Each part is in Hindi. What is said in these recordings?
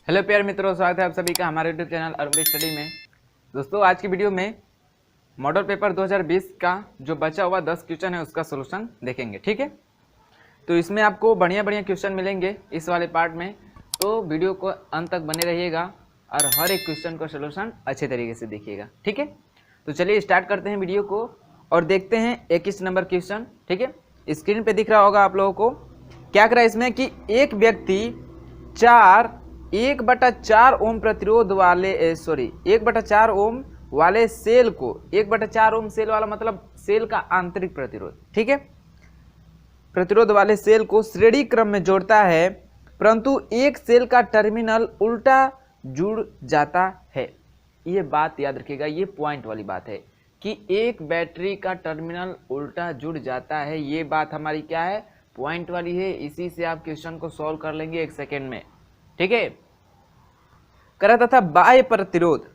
हेलो प्यारे मित्रों, स्वागत है आप सभी का हमारे यूट्यूब चैनल अरुण स्टडी में। दोस्तों, आज की वीडियो में मॉडल पेपर 2020 का जो बचा हुआ 10 क्वेश्चन है उसका सोल्यूशन देखेंगे। ठीक है, तो इसमें आपको बढ़िया बढ़िया क्वेश्चन मिलेंगे इस वाले पार्ट में, तो वीडियो को अंत तक बने रहिएगा और हर एक क्वेश्चन का सोल्यूशन अच्छे तरीके से देखिएगा। ठीक है, तो चलिए स्टार्ट करते हैं वीडियो को और देखते हैं 21 नंबर क्वेश्चन। ठीक है, स्क्रीन पे दिख रहा होगा आप लोगों को। क्या कर रहा है इसमें कि एक व्यक्ति 1/4 ओम प्रतिरोध वाले 1/4 ओम वाले सेल को 1/4 ओम सेल वाला मतलब सेल का आंतरिक प्रतिरोध, ठीक है, प्रतिरोध वाले सेल को श्रेणी क्रम में जोड़ता है, परंतु एक सेल का टर्मिनल उल्टा जुड़ जाता है। ये बात याद रखिएगा, ये पॉइंट वाली बात है कि एक बैटरी का टर्मिनल उल्टा जुड़ जाता है। ये बात हमारी क्या है, पॉइंट वाली है। इसी से आप क्वेश्चन को सॉल्व कर लेंगे 1 सेकेंड में। ठीक है, करा था बाह्य प्रतिरोध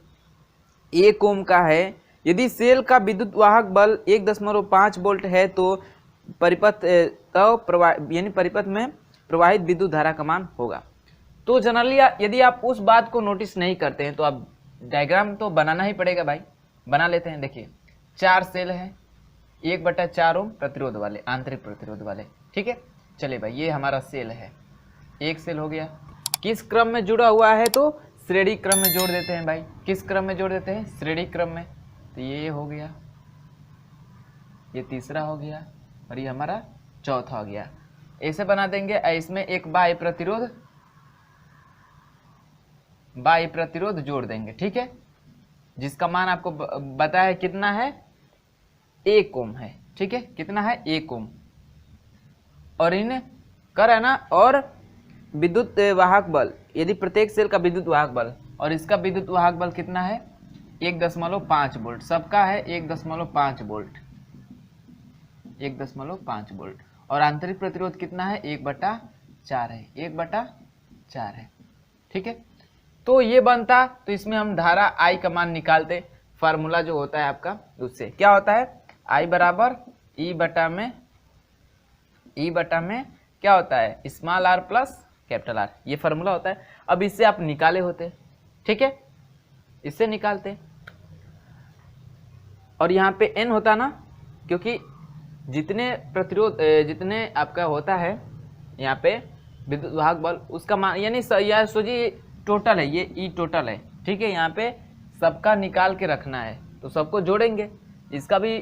1 ओम का है। यदि सेल का विद्युत वाहक बल 1.5 वोल्ट है तो परिपथ यानी परिपथ में प्रवाहित विद्युत धारा का मान होगा। तो जनरली यदि आप उस बात को नोटिस नहीं करते हैं तो आप डायग्राम तो बनाना ही पड़ेगा भाई। बना लेते हैं। देखिए 4 सेल हैं 1/4 ओम प्रतिरोध वाले, आंतरिक प्रतिरोध वाले। ठीक है, चलिए भाई, ये हमारा सेल है, एक सेल हो गया। किस क्रम में जुड़ा हुआ है तो श्रेणी क्रम में जोड़ देते हैं भाई। किस क्रम में जोड़ देते हैं, श्रेणी क्रम में। तो ये हो गया, ये तीसरा हो गया और ये हमारा चौथा हो गया। ऐसे बना देंगे। इसमें एक बाह्य प्रतिरोध जोड़ देंगे। ठीक है, जिसका मान आपको बताया कितना है, 1 ओम है। ठीक है, कितना है, 1 ओम। और इन कर है ना, और विद्युत वाहक बल, यदि प्रत्येक सेल का विद्युत वाहक बल और इसका विद्युत वाहक बल कितना है, 1.5 वोल्ट। सबका है 1.5 वोल्ट, 1.5 वोल्ट। और आंतरिक प्रतिरोध कितना है, 1/4 है, 1/4 है। ठीक है, तो ये बनता। तो इसमें हम धारा I का मान निकालते। फार्मूला जो होता है आपका, उससे क्या होता है, I बराबर E बटा में क्या होता है, small r plus capital R। ये फार्मूला होता है। अब इससे आप निकाले होते। ठीक है, इससे निकालते और यहाँ पे n होता ना, क्योंकि जितने प्रतिरोध जितने आपका होता है यहाँ पे विद्युत वाहक बल, उसका मान यानी यह सोचिए टोटल है, ये ई टोटल है। ठीक है, यहाँ पे सबका निकाल के रखना है तो सबको जोड़ेंगे, इसका भी।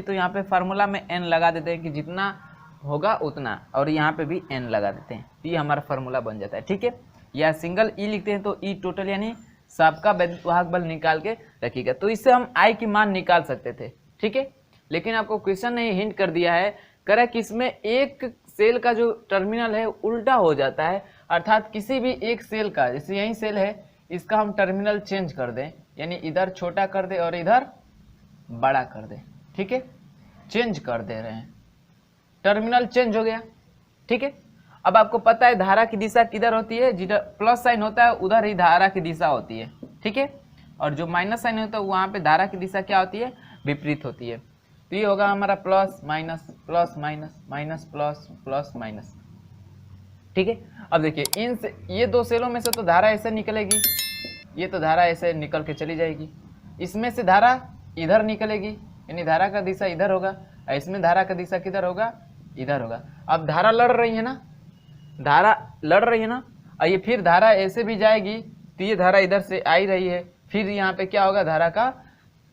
तो यहाँ पे फार्मूला में n लगा देते हैं कि जितना होगा उतना, और यहाँ पे भी n लगा देते हैं, तो ये हमारा फार्मूला बन जाता है। ठीक है, या सिंगल ई लिखते हैं तो ई टोटल यानी सबका विद्युत वाहक बल निकाल के रखिएगा। तो इससे हम I की मान निकाल सकते थे। ठीक है, लेकिन आपको क्वेश्चन ने हिंट कर दिया है, करा कि इसमें एक सेल का जो टर्मिनल है उल्टा हो जाता है, अर्थात किसी भी एक सेल का, जैसे यही सेल है, इसका हम टर्मिनल चेंज कर दें, यानी इधर छोटा कर दे और इधर बड़ा कर दे। ठीक है, चेंज कर दे रहे हैं, टर्मिनल चेंज हो गया। ठीक है, अब आपको पता है धारा की दिशा किधर होती है, जिधर प्लस साइन होता है उधर ही धारा की दिशा होती है। ठीक है, और जो माइनस साइन होता है वहां पे धारा की दिशा क्या होती है, विपरीत होती है। तो ये होगा हमारा plus minus plus minus minus plus plus minus. ठीक है, अब देखिए इन से ये 2 सेलों में से तो धारा ऐसे निकलेगी, ये तो धारा ऐसे निकल के चली जाएगी। इसमें से धारा इधर निकलेगी, यानी धारा का दिशा इधर होगा, और इसमें धारा का दिशा किधर होगा, इधर होगा। अब धारा लड़ रही है ना, और ये फिर धारा ऐसे भी जाएगी, तो ये धारा इधर से आई रही है, फिर यहाँ पे क्या होगा, धारा का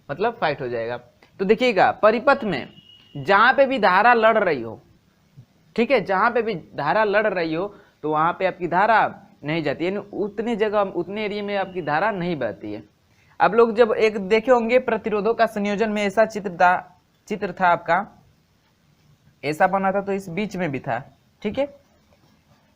मतलब फाइट हो जाएगा। तो देखिएगा परिपथ में जहां पे भी धारा लड़ रही हो, ठीक है, जहां पे भी धारा लड़ रही हो तो वहां पे आपकी धारा नहीं जाती, यानी उतनी जगह उतने एरिया में आपकी धारा नहीं बहती है। आप लोग जब एक देखे होंगे प्रतिरोधों का संयोजन में ऐसा चित्र था आपका, ऐसा बना था, तो इस बीच में भी था। ठीक है,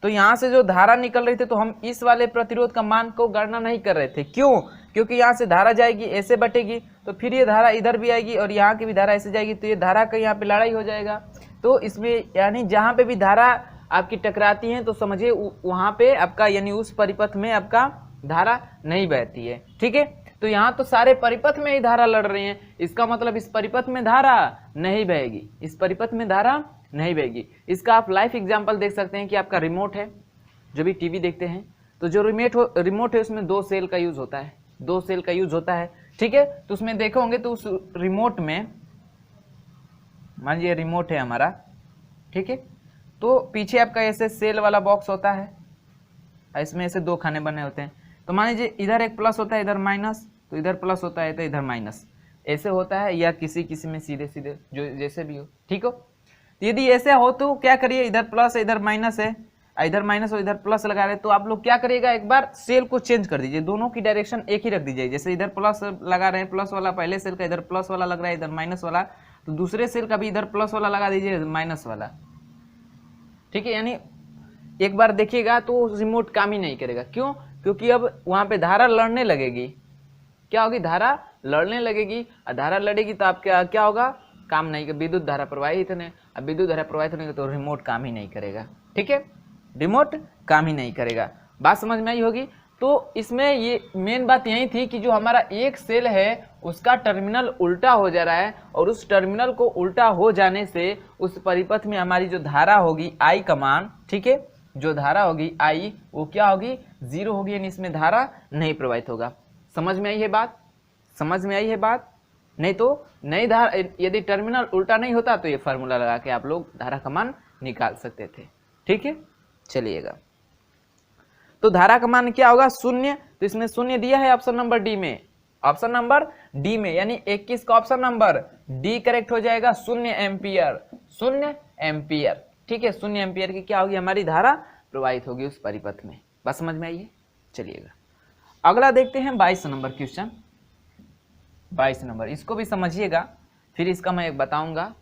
तो यहां से जो धारा निकल रही थी तो हम इस वाले प्रतिरोध का मान को गणना नहीं कर रहे थे। क्यों, क्योंकि यहाँ से धारा जाएगी ऐसे बटेगी, तो फिर ये धारा इधर भी आएगी और यहाँ की भी धारा ऐसे जाएगी, तो ये धारा का यहाँ पे लड़ाई हो जाएगा। तो इसमें यानी जहाँ पे भी धारा आपकी टकराती है तो समझिए वहाँ पे आपका यानी उस परिपथ में आपका धारा नहीं बहती है। ठीक है, तो यहाँ तो सारे परिपथ में ही धारा लड़ रही है, इसका मतलब इस परिपथ में धारा नहीं बहेगी, इस परिपथ में धारा नहीं बहेगी। इसका आप लाइव एग्जाम्पल देख सकते हैं कि आपका रिमोट है, जो भी टीवी देखते हैं तो जो रिमोट है उसमें 2 सेल का यूज होता है, 2 सेल का यूज होता है, ठीक है। तो उसमें देखो होंगे तो उस रिमोट में मान लीजिए रिमोट है हमारा, ठीक है, तो पीछे आपका ऐसे सेल वाला बॉक्स होता है, इसमें ऐसे 2 खाने बने होते हैं। तो मान लीजिए इधर एक प्लस होता है, इधर माइनस, तो इधर प्लस होता है तो इधर माइनस, ऐसे होता है, या किसी किसी में सीधे सीधे जो जैसे भी हो, ठीक हो। तो यदि ऐसे हो तो क्या करिए, इधर प्लस है इधर माइनस है, इधर माइनस और इधर प्लस लगा रहे हैं, तो आप लोग क्या करिएगा, एक बार सेल को चेंज कर दीजिए, दोनों की डायरेक्शन एक ही रख दीजिए। जैसे इधर प्लस लगा रहे हैं, प्लस वाला पहले सेल का इधर प्लस वाला लग रहा है, इधर माइनस वाला, तो दूसरे सेल का भी इधर प्लस वाला लगा दीजिए, माइनस वाला, ठीक है। यानी एक बार देखिएगा तो रिमोट काम ही नहीं करेगा। क्यों? क्योंकि अब वहां पे धारा लड़ने लगेगी, क्या होगी, धारा लड़ने लगेगी, और धारा लड़ेगी तो आप क्या होगा, काम नहीं कर, विद्युत धारा प्रवाहित नहीं, अब विद्युत धारा प्रवाहित नहीं तो रिमोट काम ही नहीं करेगा, ठीक है, रिमोट काम ही नहीं करेगा। बात समझ में आई होगी। तो इसमें ये मेन बात यही थी कि जो हमारा एक सेल है उसका टर्मिनल उल्टा हो जा रहा है, और उस टर्मिनल को उल्टा हो जाने से उस परिपथ में हमारी जो धारा होगी आई का मान, ठीक है, जो धारा होगी आई वो क्या होगी, 0 होगी, यानी इसमें धारा नहीं प्रवाहित होगा। समझ में आई है बात, समझ में आई है बात। नहीं तो नई धारा, यदि टर्मिनल उल्टा नहीं होता तो ये फार्मूला लगा के आप लोग धारा का मान निकाल सकते थे, ठीक है। चलिएगा, तो धारा का मान क्या होगा, 0, तो इसमें 0 दिया है ऑप्शन नंबर डी में, ऑप्शन नंबर डी में, यानी 21 का ऑप्शन नंबर डी करेक्ट हो जाएगा, 0 एम्पियर, 0 एम्पियर, ठीक है, 0 एम्पियर की क्या होगी, हमारी धारा प्रवाहित होगी उस परिपथ में। बस समझ में आई है। चलिएगा अगला देखते हैं 22 नंबर क्वेश्चन, 22 नंबर, इसको भी समझिएगा, फिर इसका मैं बताऊंगा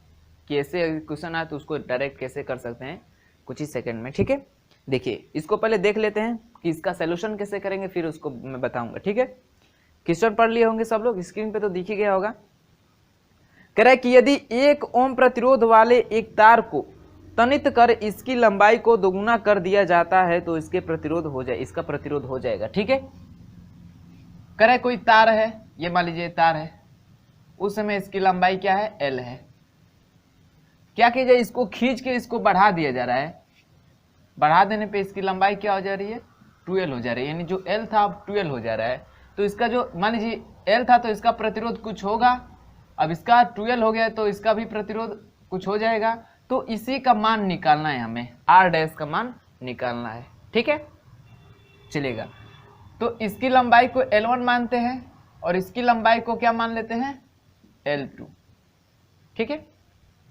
कि ऐसे क्वेश्चन आए तो उसको डायरेक्ट कैसे कर सकते हैं कुछ ही सेकंड में, ठीक है। देखिए इसको पहले देख लेते हैं कि इसका सॉल्यूशन कैसे करेंगे, फिर उसको मैं बताऊंगा, ठीक है। क्वेश्चन पढ़ लिए होंगे सब लोग, स्क्रीन पे तो दिख ही गया होगा। कह रहा है कि यदि 1 ओम प्रतिरोध वाले एक तार को तनित कर इसकी लंबाई को दोगुना कर दिया जाता है तो इसका प्रतिरोध हो जाएगा, ठीक है। कह रहा है कोई तार है, ये मान लीजिए तार है, उस समय इसकी लंबाई क्या है, L है। क्या किया जाए, इसको खींच के इसको बढ़ा दिया जा रहा है, बढ़ा देने पे इसकी लंबाई क्या हो जा रही है, 12 हो जा रही है, यानी जो L था अब 12 हो जा रहा है। तो इसका जो मान लीजिए L था तो इसका प्रतिरोध कुछ होगा, अब इसका 12 हो गया तो इसका भी प्रतिरोध कुछ हो जाएगा। तो इसी का मान निकालना है हमें, R' का मान निकालना है, ठीक है। चलेगा, तो इसकी लंबाई को L1 मानते हैं और इसकी लंबाई को क्या मान लेते हैं, L2, ठीक है,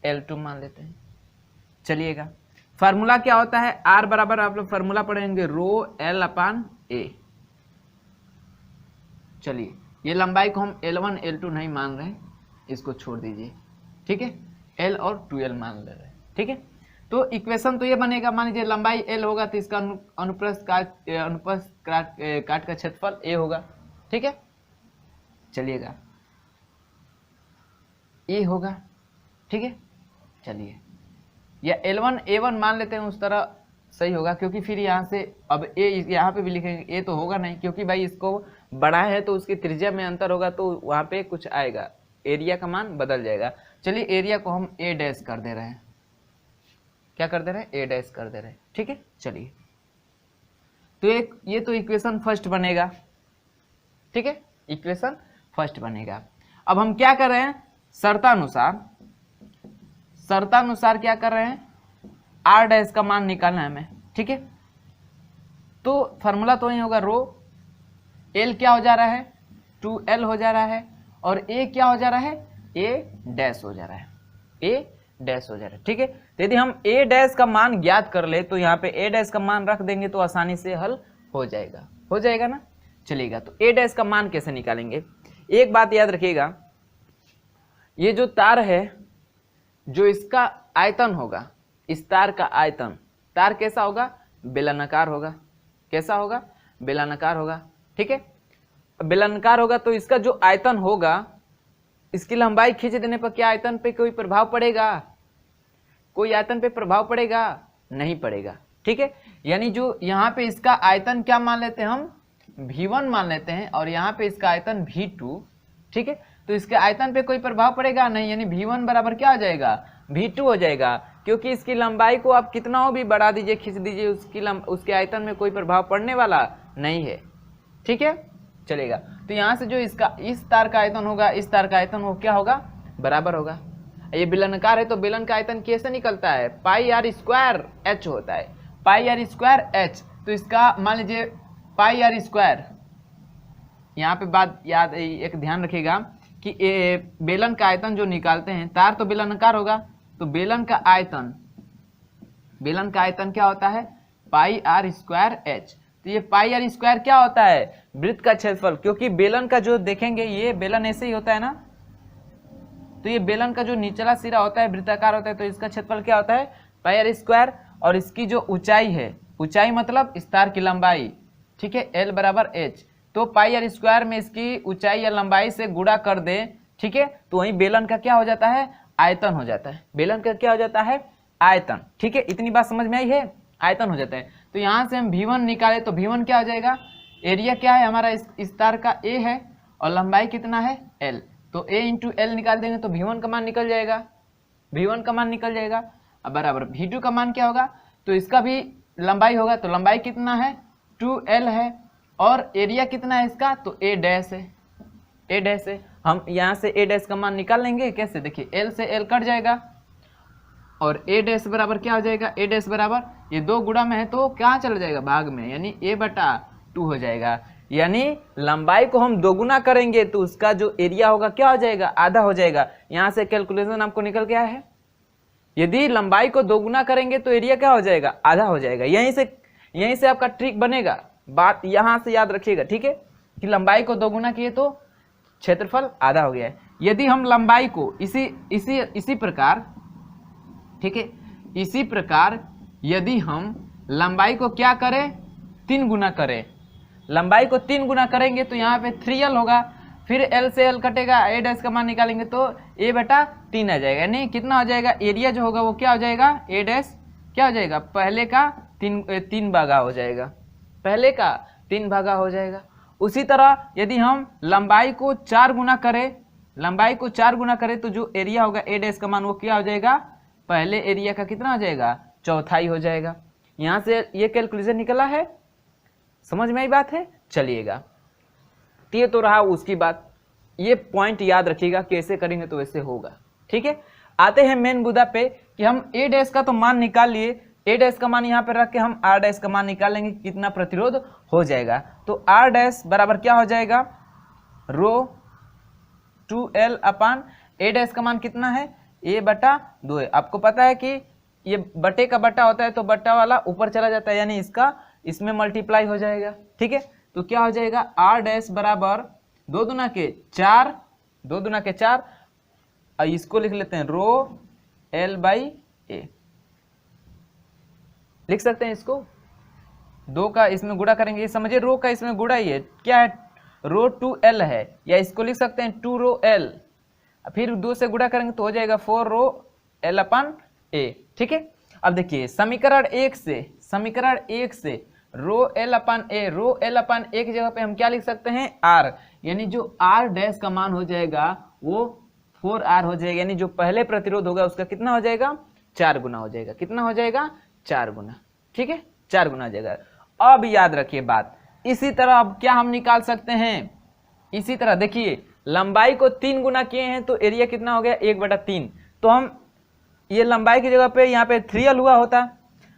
L2 मान लेते हैं। चलिएगा, फार्मूला क्या होता है, R बराबर आप लोग फार्मूला पढ़ेंगे रो L अपान A। चलिए ये लंबाई को हम L1 L2 नहीं मान रहे हैं, इसको छोड़ दीजिए, ठीक है, L और 12 मान ले रहे हैं, ठीक है। तो इक्वेशन तो ये बनेगा, मान लीजिए लंबाई L होगा तो इसका अनुप्रस्थ काट का क्षेत्रफल A होगा, ठीक है। चलिएगा A होगा, ठीक है। चलिए या L1 A1 मान लेते हैं, उस तरह सही होगा, क्योंकि फिर यहाँ से अब A यहाँ पे भी लिखेंगे, A तो होगा नहीं, क्योंकि भाई इसको बड़ा है तो उसकी त्रिज्या में अंतर होगा तो वहाँ पे कुछ आएगा, एरिया का मान बदल जाएगा। चलिए एरिया को हम A' कर दे रहे हैं, क्या कर दे रहे हैं, A' कर दे रहे हैं, ठीक है। चलिए तो ये तो इक्वेशन फर्स्ट बनेगा, ठीक है, इक्वेशन फर्स्ट बनेगा। अब हम क्या कर रहे हैं, शर्तानुसार क्या कर रहे हैं, R' का मान निकालना है हमें, ठीक है। तो फार्मूला तो ही होगा रो L क्या हो जा रहा है, 2L हो जा रहा है, और A क्या हो जा रहा है, A' हो जा रहा है, A' हो जा रहा है, ठीक है। तो यदि हम A' का मान ज्ञात कर ले तो यहाँ पे A' का मान रख देंगे तो आसानी से हल हो जाएगा ना। चलिएगा, तो A' का मान कैसे निकालेंगे, एक बात याद रखिएगा, ये जो तार है, जो इसका आयतन होगा, इस तार का आयतन, तार कैसा होगा, बेलनाकार होगा, कैसा होगा, बेलनाकार होगा, ठीक है। बेलनाकार होगा तो इसका जो आयतन होगा, इसकी लंबाई खींच देने पर क्या आयतन पे कोई प्रभाव पड़ेगा, कोई आयतन पे प्रभाव पड़ेगा, नहीं पड़ेगा, ठीक है। यानी जो यहाँ पे इसका आयतन क्या मान लेते हैं हम, V1 मान लेते हैं, और यहाँ पे इसका आयतन V2, ठीक है। तो इसके आयतन पे कोई प्रभाव पड़ेगा नहीं, यानी V1 बराबर क्या हो जाएगा, V2 हो जाएगा, क्योंकि इसकी लंबाई को आप कितना भी बढ़ा दीजिए, खींच दीजिए, उसके आयतन में कोई प्रभाव पड़ने वाला नहीं है, ठीक है, चलेगा। तो यहाँ से जो इसका इस तार का आयतन होगा, इस तार का आयतन वो क्या होगा, बराबर होगा। ये बेलनाकार है तो बेलन का आयतन कैसे निकलता है, पाई आर स्क्वायर एच होता है, पाई आर स्क्वायर एच। तो इसका मान लीजिए पाई आर स्क्वायर, यहाँ पे बात याद एक ध्यान रखिएगा कि बेलन का आयतन जो निकालते हैं, तार तो बेलनाकार होगा, तो बेलन का आयतन क्या होता है, पाई आर स्क्वायर एच। तो ये पाई आर स्क्वायर क्या होता है, वृत्त का क्षेत्रफल, क्योंकि बेलन का जो देखेंगे ये बेलन ऐसे ही होता है ना, तो ये बेलन का जो निचला सिरा होता है वृत्ताकार होता है, तो इसका क्षेत्रफल क्या होता है, पाई आर स्क्वायर। और इसकी जो ऊंचाई है, ऊंचाई मतलब इस तार की लंबाई, ठीक है, एल बराबर एच। तो पाई आर स्क्वायर में इसकी ऊंचाई या लंबाई से गुणा कर दे, ठीक है, तो वहीं बेलन का क्या हो जाता है, आयतन हो जाता है, बेलन का क्या हो जाता है, आयतन, ठीक है। इतनी बात समझ में आई है, आयतन हो जाता है। तो यहाँ से हम V1 निकाले तो V1 क्या हो जाएगा, एरिया क्या है हमारा, इस तार का A है और लंबाई कितना है L, तो A इंटू एल निकाल देंगे तो V1 का मान निकल जाएगा, V1 का मान निकल जाएगा। अब बराबर V2 का मान क्या होगा, तो इसका भी लंबाई होगा, तो लंबाई कितना है 2L है और एरिया कितना है इसका, तो A डैश है, A डैश है। हम यहाँ से A डैश का मान निकाल लेंगे कैसे, देखिए L से L कट जाएगा और A डैश बराबर क्या हो जाएगा, A डैश बराबर ये 2 गुणा में है तो कहाँ चला जाएगा, भाग में, यानी A/2 हो जाएगा। यानी लंबाई को हम दोगुना करेंगे तो उसका जो एरिया होगा क्या हो जाएगा, आधा हो जाएगा। यहाँ से कैलकुलेशन आपको निकल गया है, यदि लंबाई को दोगुना करेंगे तो एरिया क्या हो जाएगा, आधा हो जाएगा। यहीं से आपका ट्रिक बनेगा, बात यहाँ से याद रखिएगा, ठीक है, कि लंबाई को दोगुना किए तो क्षेत्रफल आधा हो गया है। यदि हम लंबाई को इसी प्रकार, ठीक है, इसी प्रकार यदि हम लंबाई को क्या करें, 3 गुना करें, लंबाई को 3 गुना करेंगे तो यहाँ पे 3L होगा, फिर L से L कटेगा, A डैश का मान निकालेंगे तो A/3 आ जाएगा, यानी कितना हो जाएगा, एरिया जो होगा वो क्या हो जाएगा, A डैश क्या हो जाएगा, पहले का 3 भागा हो जाएगा, पहले का 3 भागा हो जाएगा। उसी तरह यदि हम लंबाई को 4 गुना करें, लंबाई को 4 गुना करें तो जो एरिया होगा A डैश का मान वो क्या हो जाएगा, पहले एरिया का कितना हो जाएगा, चौथाई हो जाएगा। यहाँ से ये कैलकुलेशन निकला है, समझ में आई बात है, चलिएगा। तो ये तो रहा उसकी बात, ये पॉइंट याद रखिएगा, कैसे करेंगे तो वैसे होगा, ठीक है। आते हैं मेन मुद्दा पे कि हम A डैश का तो मान निकाल लिए, A डैश का मान यहाँ पे रख के हम R डैश का मान निकालेंगे, कितना प्रतिरोध हो जाएगा। तो R डैश बराबर क्या हो जाएगा, रो 2L अपान A डैश का मान कितना है, A/2 है। आपको पता है कि ये बटे का बटा होता है तो बटा वाला ऊपर चला जाता है, यानी इसका इसमें मल्टीप्लाई हो जाएगा, ठीक है। तो क्या हो जाएगा, R डैश बराबर 2 दूना के 4, 2 दूना के 4, और इसको लिख लेते हैं रो L/A, लिख सकते हैं इसको, 2 का इसमें गुणा करेंगे, ये समझिए रो का इसमें गुणा ही है, क्या है, रो 2L है, या इसको लिख सकते हैं 2 रो L, फिर 2 से गुणा करेंगे तो हो जाएगा 4 रो L/A, ठीक है। अब देखिए समीकरण 1 से रो L/A, रो L/A की जगह पे हम क्या लिख सकते हैं, R, यानी जो R डैश का मान हो जाएगा वो 4R हो जाएगा, यानी जो पहले प्रतिरोध होगा उसका कितना हो जाएगा, 4 गुना हो जाएगा, कितना हो जाएगा, 4 गुना, ठीक है, 4 गुना हो जाएगा। अब याद रखिए बात, इसी तरह अब क्या हम निकाल सकते हैं, इसी तरह देखिए लंबाई को 3 गुना किए हैं तो एरिया कितना हो गया, 1/3। तो हम ये लंबाई की जगह पे यहाँ पे 3L हुआ होता,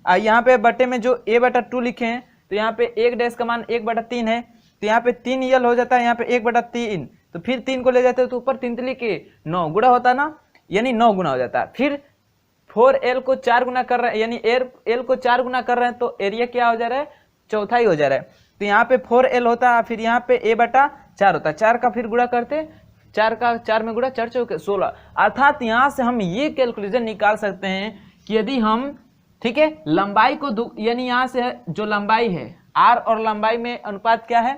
यहाँ पे बटे में जो A/2 लिखे हैं तो यहाँ पे 1 डैश का मान 1/3 है, तो यहाँ पे 3L हो जाता है, यहाँ पे 1/3, तो फिर 3 को ले जाते हैं तो ऊपर 3 के 9 गुणा होता ना, यानी 9 गुना हो जाता है। फिर 4L को 4 गुना कर रहे हैं, यानी L को 4 गुना कर रहे हैं तो एरिया क्या हो जा रहा है, चौथाई हो जा रहा है। तो यहाँ पे 4L होता है, फिर यहाँ पे A/4 होता है, 4 का फिर गुणा करते, 4 का 4 में गुणा, 4 चौके 16। अर्थात यहाँ से हम ये कैलकुलेशन निकाल सकते हैं कि यदि हम, ठीक है, लंबाई को यानी यहाँ से जो लंबाई है R और लंबाई में अनुपात क्या है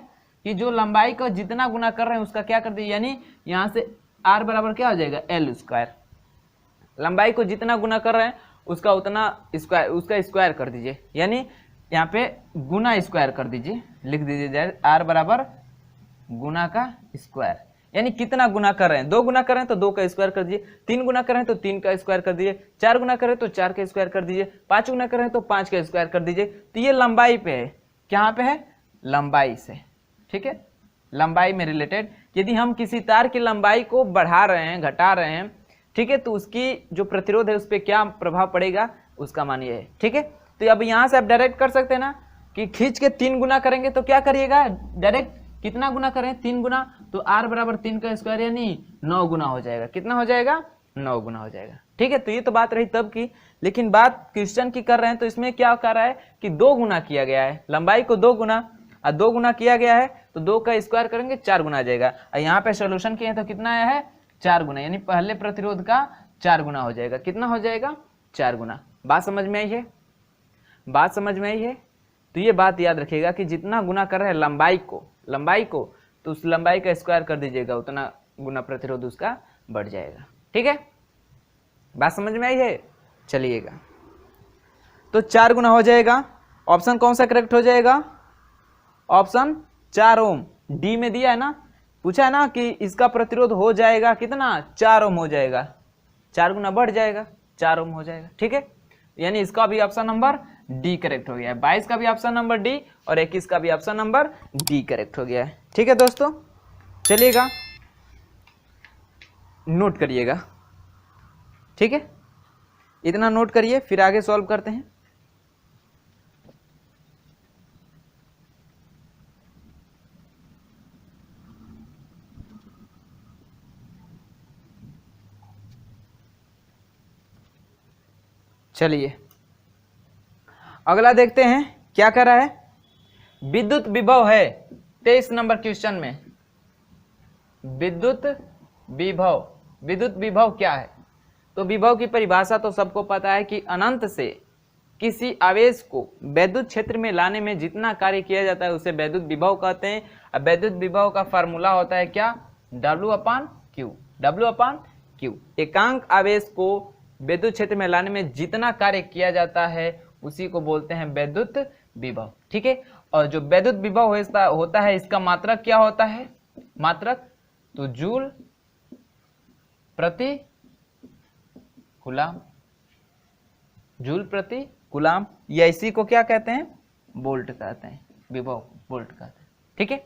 कि जो लंबाई को जितना गुना कर रहे हैं उसका क्या कर दीजिए, यानी यहाँ से R बराबर क्या हो जाएगा, L², लंबाई को जितना गुना कर रहे हैं उसका उतना स्क्वायर, उसका स्क्वायर कर दीजिए, यानी यहाँ पे गुना स्क्वायर कर दीजिए, लिख दीजिए जाए R बराबर गुना का स्क्वायर, यानी कितना गुना कर रहे हैं, 2 गुना कर रहे हैं तो 2 का स्क्वायर कर दीजिए, 3 गुना कर रहे हैं तो 3 का स्क्वायर कर दीजिए, 4 गुना कर रहे हैं तो 4 का स्क्वायर कर दीजिए, 5 गुना कर रहे हैं तो 5 का स्क्वायर कर दीजिए। तो ये लंबाई पे है, कहाँ पे है, लंबाई से, ठीक है, लंबाई में रिलेटेड। यदि हम किसी तार की लंबाई को बढ़ा रहे हैं, घटा रहे हैं, ठीक है, तो उसकी जो प्रतिरोध है उस पर क्या प्रभाव पड़ेगा, उसका मान ये है, ठीक है। तो अब यहाँ से आप डायरेक्ट कर सकते हैं ना कि खींच के 3 गुना करेंगे तो क्या करिएगा, डायरेक्ट कितना गुना करें, 3 गुना, तो r बराबर 3 का स्क्वायर यानी 9 गुना हो जाएगा। कितना हो जाएगा, 9 गुना हो जाएगा, ठीक है। तो ये तो बात रही तब की, लेकिन बात क्वेश्चन की कर रहे हैं तो इसमें क्या कर रहा है कि 2 गुना किया गया है, लंबाई को 2 गुना, और 2 गुना किया गया है तो 2 का स्क्वायर करेंगे 4 गुना आ जाएगा। और यहाँ पे सोल्यूशन किए तो कितना आया है, 4 गुना, यानी पहले प्रतिरोध का 4 गुना हो जाएगा। कितना हो जाएगा, 4 गुना। बात समझ में आई है, बात समझ में आई है। तो ये बात याद रखिएगा कि जितना गुना कर रहे हैं लंबाई को तो उस लंबाई का स्क्वायर कर दीजिएगा, उतना गुना प्रतिरोध उसका बढ़ जाएगा, ठीक है। बात समझ में आई है, चलिएगा। तो 4 गुना हो जाएगा। ऑप्शन कौन सा करेक्ट हो जाएगा, ऑप्शन 4 ओम, डी में दिया है ना, पूछा है ना कि इसका प्रतिरोध हो जाएगा कितना, 4 ओम हो जाएगा, 4 गुना बढ़ जाएगा, 4 ओम हो जाएगा, ठीक है। यानी इसका भी ऑप्शन नंबर डी करेक्ट हो गया है, 22 का भी ऑप्शन नंबर डी और 21 का भी ऑप्शन नंबर डी करेक्ट हो गया है, ठीक है दोस्तों। चलिएगा, नोट करिएगा, ठीक है, इतना नोट करिए, फिर आगे सॉल्व करते हैं। चलिए अगला देखते हैं क्या कर रहा है। विद्युत विभव है 23 नंबर क्वेश्चन में, विद्युत विभव क्या है। तो विभव की परिभाषा तो सबको पता है कि अनंत से किसी आवेश को वैद्युत क्षेत्र में लाने में जितना कार्य किया जाता है उसे वैद्युत विभव कहते हैं। अब वैद्युत विभव का फार्मूला होता है क्या, W/Q। एकांक आवेश को वैद्युत क्षेत्र में लाने में जितना कार्य किया जाता है उसी को बोलते हैं वैद्युत विभव, ठीक है। और जो वैद्युत विभव होता है इसका मात्रक क्या होता है, मात्रक तो जूल प्रति कूलाम, या इसी को क्या कहते हैं, वोल्ट कहते हैं, विभव वोल्ट कहते हैं, ठीक है।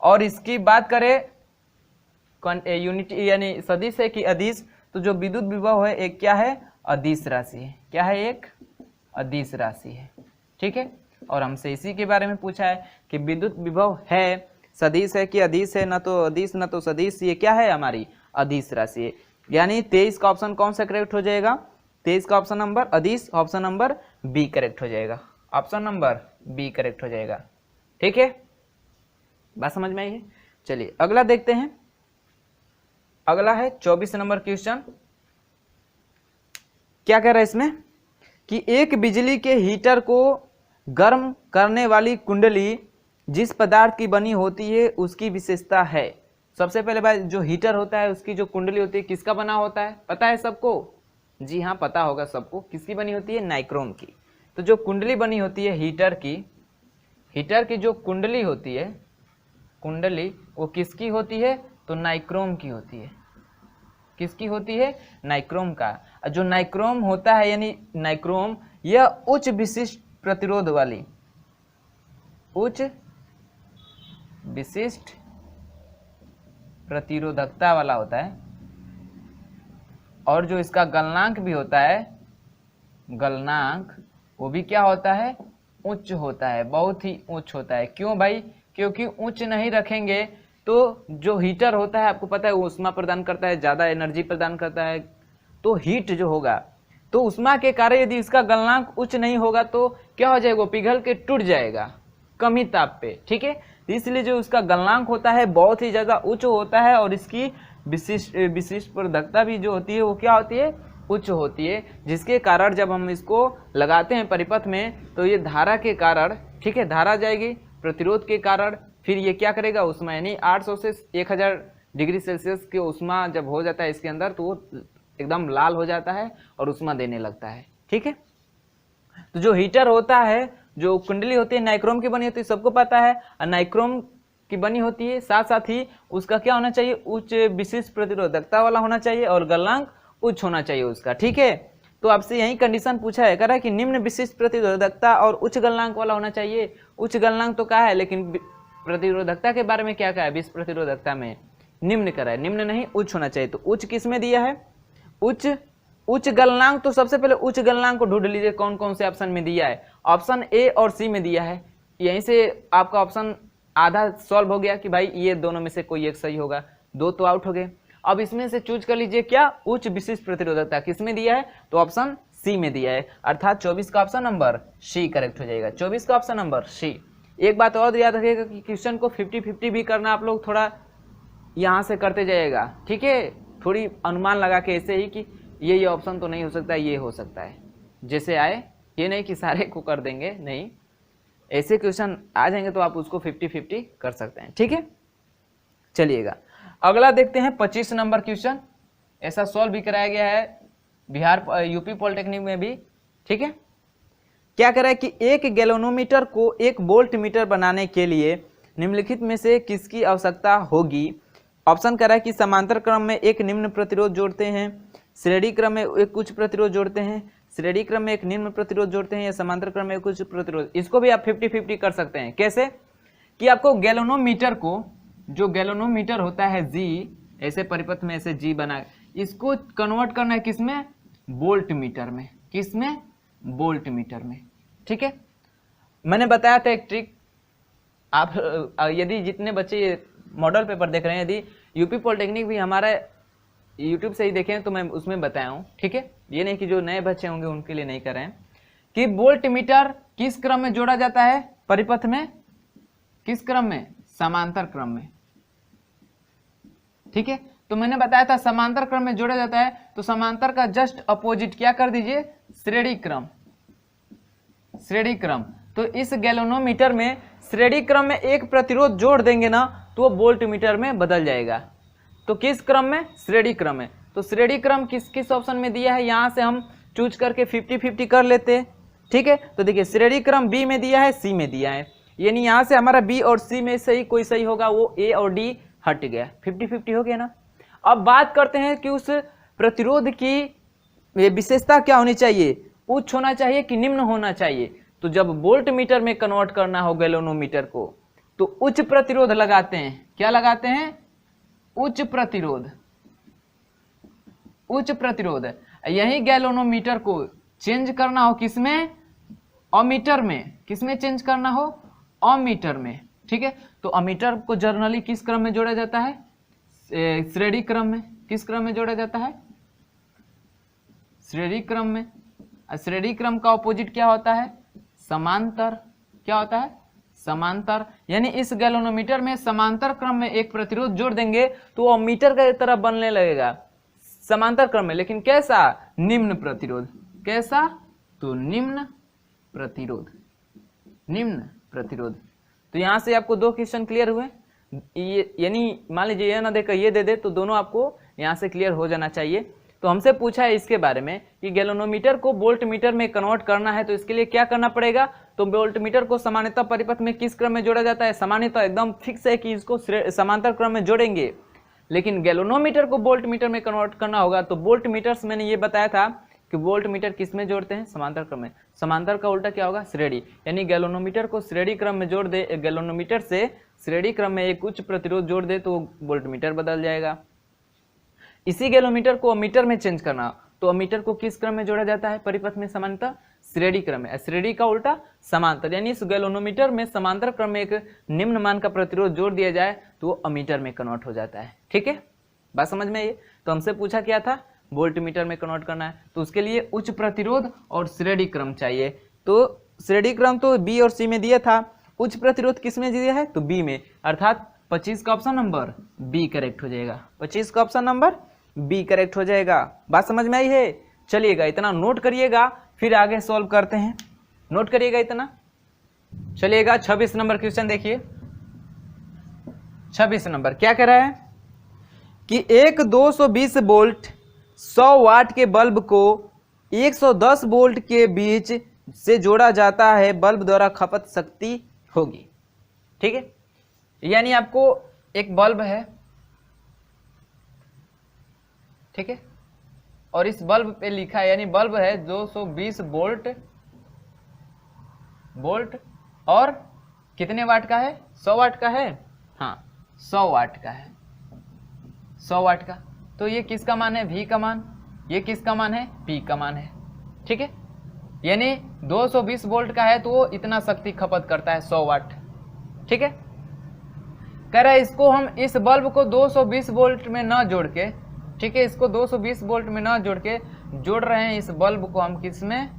और इसकी बात करें यूनिट यानी सदिश है कि अदिश, तो जो विद्युत विभव है एक क्या है, अदिश राशि है। क्या है, एक अदिश राशि है, ठीक है। और हमसे इसी के बारे में पूछा है कि विद्युत विभव है सदिश है कि अदिश है, ना तो अदिश ना तो सदिश, ये क्या है, हमारी अदिश राशि है। यानी 23 का ऑप्शन कौन सा करेक्ट हो जाएगा, 23 का ऑप्शन नंबर अदिश, ऑप्शन नंबर बी करेक्ट हो जाएगा, ऑप्शन नंबर बी करेक्ट हो जाएगा, ठीक है। बात समझ में आई है। चलिए अगला देखते हैं। अगला है 24 नंबर क्वेश्चन। क्या कह रहा है इसमें कि एक बिजली के हीटर को गर्म करने वाली कुंडली जिस पदार्थ की बनी होती है उसकी विशेषता है। सबसे पहले बात, जो हीटर होता है उसकी जो कुंडली होती है किसका बना होता है, पता है सबको, जी हाँ पता होगा सबको, किसकी बनी होती है, नाइक्रोम की। तो जो कुंडली बनी होती है हीटर की जो कुंडली होती है, कुंडली वो किसकी होती है, तो नाइक्रोम की होती है। किसकी होती है, नाइक्रोम का। जो नाइक्रोम होता है यानी नाइक्रोम यह उच्च विशिष्ट प्रतिरोध वाली, उच्च विशिष्ट प्रतिरोधकता वाला होता है। और जो इसका गलनांक भी होता है, गलनांक वो भी क्या होता है, उच्च होता है, बहुत ही उच्च होता है। क्यों भाई, क्योंकि उच्च नहीं रखेंगे तो जो हीटर होता है आपको पता है वो उष्मा प्रदान करता है, ज़्यादा एनर्जी प्रदान करता है, तो हीट जो होगा तो उष्मा के कारण यदि इसका गलनांक उच्च नहीं होगा तो क्या हो जाएगा, पिघल के टूट जाएगा कम ही ताप पे, ठीक है। इसलिए जो उसका गलनांक होता है बहुत ही ज़्यादा उच्च होता है और इसकी विशिष्ट प्रतिरोधकता भी जो होती है वो क्या होती है, उच्च होती है, जिसके कारण जब हम इसको लगाते हैं परिपथ में तो ये धारा के कारण, ठीक है, धारा जाएगी प्रतिरोध के कारण, फिर ये क्या करेगा, उष्मा यानी 800 से 1000 डिग्री सेल्सियस के उष्मा जब हो जाता है इसके अंदर तो वो एकदम लाल हो जाता है और उष्मा देने लगता है, ठीक है। तो जो हीटर होता है, जो कुंडली होती है नाइक्रोम की बनी होती है, सबको पता है, और नाइक्रोम की बनी होती है, साथ साथ ही उसका क्या होना चाहिए, उच्च विशिष्ट प्रतिरोधकता वाला होना चाहिए और गलनांक उच्च होना चाहिए उसका, ठीक है। तो आपसे यही कंडीशन पूछा है, कह रहा है कि निम्न विशिष्ट प्रतिरोधकता और उच्च गलनांक वाला होना चाहिए। उच्च गलनांक तो कहा है, लेकिन प्रतिरोधकता के बारे में क्या कहा है, विशिष्ट प्रतिरोधकता में निम्न करा है, निम्न नहीं उच्च होना चाहिए। तो उच्च किस में दिया है, उच्च गलनांक। तो सबसे पहले उच्च गलनांक को ढूंढ लीजिए कौन कौन से ऑप्शन में दिया है। ऑप्शन ए और सी में दिया है, यहीं से आपका ऑप्शन आधा सॉल्व हो गया कि भाई ये दोनों में से कोई एक सही होगा, दो तो आउट हो गए। अब इसमें से चूज कर लीजिए क्या, उच्च विशिष्ट प्रतिरोधकता किस में दिया है, तो ऑप्शन सी में दिया है, अर्थात 24 का ऑप्शन नंबर सी करेक्ट हो जाएगा। 24 का ऑप्शन नंबर सी। एक बात और याद रखिएगा कि क्वेश्चन को 50-50 भी करना, आप लोग थोड़ा यहाँ से करते जाइएगा, ठीक है, थोड़ी अनुमान लगा के ऐसे ही कि ये ऑप्शन तो नहीं हो सकता, ये हो सकता है, जैसे आए, ये नहीं कि सारे को कर देंगे, नहीं, ऐसे क्वेश्चन आ जाएंगे तो आप उसको 50-50 कर सकते हैं, ठीक है। चलिएगा अगला देखते हैं 25 नंबर क्वेश्चन। ऐसा सॉल्व भी कराया गया है बिहार यूपी पॉलिटेक्निक में भी, ठीक है। क्या कह रहा है कि एक गैल्वेनोमीटर को एक वोल्ट मीटर बनाने के लिए निम्नलिखित में से किसकी आवश्यकता होगी। ऑप्शन कह रहा है कि समांतर क्रम में एक निम्न प्रतिरोध जोड़ते हैं, श्रेणी क्रम में एक उच्च प्रतिरोध जोड़ते हैं, श्रेणी क्रम में एक निम्न प्रतिरोध जोड़ते हैं, या समांतर क्रम में एक उच्च प्रतिरोध। इसको भी आप 50-50 कर सकते हैं। कैसे कि आपको गैल्वेनोमीटर को, जो गैल्वेनोमीटर होता है जी, ऐसे परिपथ में ऐसे जी बना, इसको कन्वर्ट करना है किसमें, वोल्ट मीटर में। किसमें, वोल्ट मीटर में, ठीक है। मैंने बताया था एक ट्रिक, आप यदि जितने बच्चे मॉडल पेपर देख रहे हैं, यदि यूपी पॉलिटेक्निक भी हमारा यूट्यूब से ही देखें तो मैं उसमें बताया हूँ, ठीक है। ये नहीं कि जो नए बच्चे होंगे उनके लिए नहीं कर रहे हैं, कि वोल्ट मीटर किस क्रम में जोड़ा जाता है परिपथ में, किस क्रम में, समांतर क्रम में, ठीक है। तो मैंने बताया था समांतर क्रम में जोड़ा जाता है, तो समांतर का जस्ट अपोजिट क्या कर दीजिए, श्रेणी क्रम। श्रेणी क्रम, तो इस गैल्वेनोमीटर में श्रेणी क्रम में एक प्रतिरोध जोड़ देंगे ना, तो वो वोल्ट मीटर में बदल जाएगा। तो किस क्रम में, श्रेणी क्रम में। तो श्रेणी क्रम किस किस ऑप्शन में दिया है, यहाँ से हम चूज करके 50-50 कर लेते हैं, ठीक है। तो देखिए श्रेणी क्रम बी में दिया है, सी में दिया है, यानी यहाँ से हमारा बी और सी में से ही कोई सही होगा, वो ए और डी हट गया, 50-50 हो गया ना। अब बात करते हैं कि उस प्रतिरोध की विशेषता क्या होनी चाहिए, उच्च होना चाहिए कि निम्न होना चाहिए। तो जब वोल्ट मीटर में कन्वर्ट करना हो गैल्वेनोमीटर को, तो उच्च प्रतिरोध लगाते हैं। क्या लगाते हैं, उच्च प्रतिरोध। उच्च प्रतिरोध। यही गैल्वेनोमीटर को चेंज करना हो किसमें, अमीटर में। किसमें चेंज करना हो, अमीटर में, ठीक है। तो अमीटर को जनरली किस क्रम में जोड़ा जाता है, श्रेणी क्रम में। किस क्रम में जोड़ा जाता है, श्रेणी क्रम में। श्रेणी क्रम का ऑपोजिट क्या होता है, समांतर। क्या होता है, समांतर। यानी इस गैल्वेनोमीटर में समांतर क्रम में एक प्रतिरोध जोड़ देंगे तो वो मीटर की तरह बनने लगेगा समांतर क्रम में, लेकिन कैसा, निम्न प्रतिरोध। कैसा, तो निम्न प्रतिरोध। निम्न प्रतिरोध। तो यहां से आपको दो क्वेश्चन क्लियर हुए, ये यानी मान लीजिए ये ना देकर ये दे दे तो दोनों आपको यहां से क्लियर हो जाना चाहिए। तो हमसे पूछा है इसके बारे में कि गैल्वेनोमीटर को वोल्ट मीटर में कन्वर्ट करना है, तो इसके लिए क्या करना पड़ेगा। तो वोल्ट मीटर को सामान्यतः परिपथ में किस क्रम में जोड़ा जाता है, सामान्यतः एकदम फिक्स है कि इसको समांतर क्रम में जोड़ेंगे। लेकिन गैल्वेनोमीटर को वोल्ट मीटर में कन्वर्ट करना होगा, तो वोल्ट मीटर्स मैंने ये बताया था कि वोल्ट मीटर किस में जोड़ते हैं, समांतर क्रम में। समांतर का उल्टा क्या होगा, श्रेणी। यानी गैल्वेनोमीटर को श्रेणी क्रम में जोड़ दे, गैल्वेनोमीटर से श्रेणी क्रम में एक उच्च प्रतिरोध जोड़ दे तो वोल्ट मीटर बदल जाएगा। इसी गैल्वेनोमीटर को अमीटर में चेंज करना, तो अमीटर को किस क्रम में जोड़ा जाता है परिपथ में, सामान्यतः श्रेणी क्रम में। श्रेणी का उल्टा समांतर, यानी इस गैल्वेनोमीटर में समांतर क्रम में एक निम्न मान का प्रतिरोध जोड़ दिया जाए तो वो अमीटर में कन्वर्ट हो जाता है, ठीक है। बात समझ में ये। तो हमसे पूछा क्या था, वोल्ट मीटर में कन्वर्ट करना है, तो उसके लिए उच्च प्रतिरोध और श्रेणी क्रम चाहिए। तो श्रेणी क्रम तो बी और सी में दिया था, उच्च प्रतिरोध किस में दिया है, तो बी में, अर्थात 25 का ऑप्शन नंबर बी करेक्ट हो जाएगा। 25 का ऑप्शन नंबर बी करेक्ट हो जाएगा। बात समझ में आई है। चलिएगा इतना नोट करिएगा, फिर आगे सॉल्व करते हैं। नोट करिएगा इतना। चलिएगा 26 नंबर क्वेश्चन देखिए। 26 नंबर क्या कह रहा है कि एक 220 वोल्ट 100 वाट के बल्ब को 110 वोल्ट के बीच से जोड़ा जाता है, बल्ब द्वारा खपत शक्ति होगी, ठीक है। यानी आपको एक बल्ब है, ठीक है, और इस बल्ब पे लिखा है, यानी बल्ब है 220 वोल्ट और कितने वाट का है, 100 वाट का है, हाँ 100 वाट का है, 100 वाट का। तो ये किसका मान है, V का मान, ये किसका मान है, P का मान है, ठीक है। यानी 220 वोल्ट का है तो वो इतना शक्ति खपत करता है 100 वाट, ठीक है। कह रहा है इसको हम इस बल्ब को 220 वोल्ट में ना जोड़ के, ठीक है, इसको 220 वोल्ट में ना जोड़ के जोड़ रहे हैं इस बल्ब को हम किसमें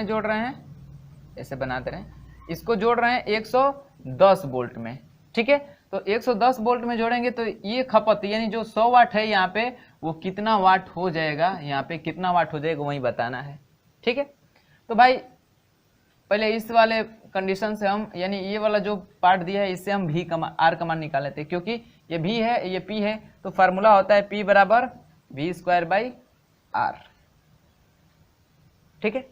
जोड़ रहे हैं, ऐसे बनाते रहे, इसको जोड़ रहे हैं 110 वोल्ट में, ठीक है। तो 110 वोल्ट में जोड़ेंगे तो ये खपत यानी जो 100 वाट है यहाँ पे वो कितना वाट हो जाएगा, यहाँ पे कितना वाट हो जाएगा वही बताना है, ठीक है। तो भाई पहले इस वाले कंडीशन से हम, यानी ये वाला जो पार्ट दिया है इससे हम V का R का मान निकाल लेते हैं, क्योंकि ये V है ये P है, तो फार्मूला होता है P बराबर V²/R, ठीक है,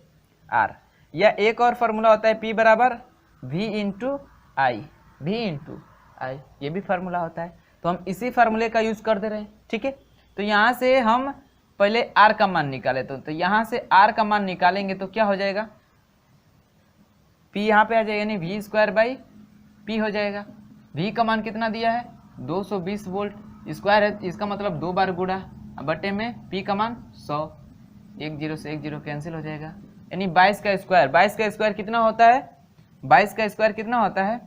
R। या एक और फार्मूला होता है P बराबर V/I, ये भी फार्मूला होता है। तो हम इसी फार्मूले का यूज कर दे रहे हैं, ठीक है। तो यहाँ से हम पहले R का मान निकाले, तो यहाँ से R का मान निकालेंगे तो क्या हो जाएगा, P यहाँ पे आ जाएगा, यानी V²/P हो जाएगा। V का मान कितना दिया है, 220 वोल्ट, स्क्वायर है इसका मतलब 2 बार गुणा, बटे में P का मान 100, 10 से 10 कैंसिल हो जाएगा, यानी 22 का स्क्वायर। 22 का स्क्वायर कितना होता है, 22 का स्क्वायर कितना होता है,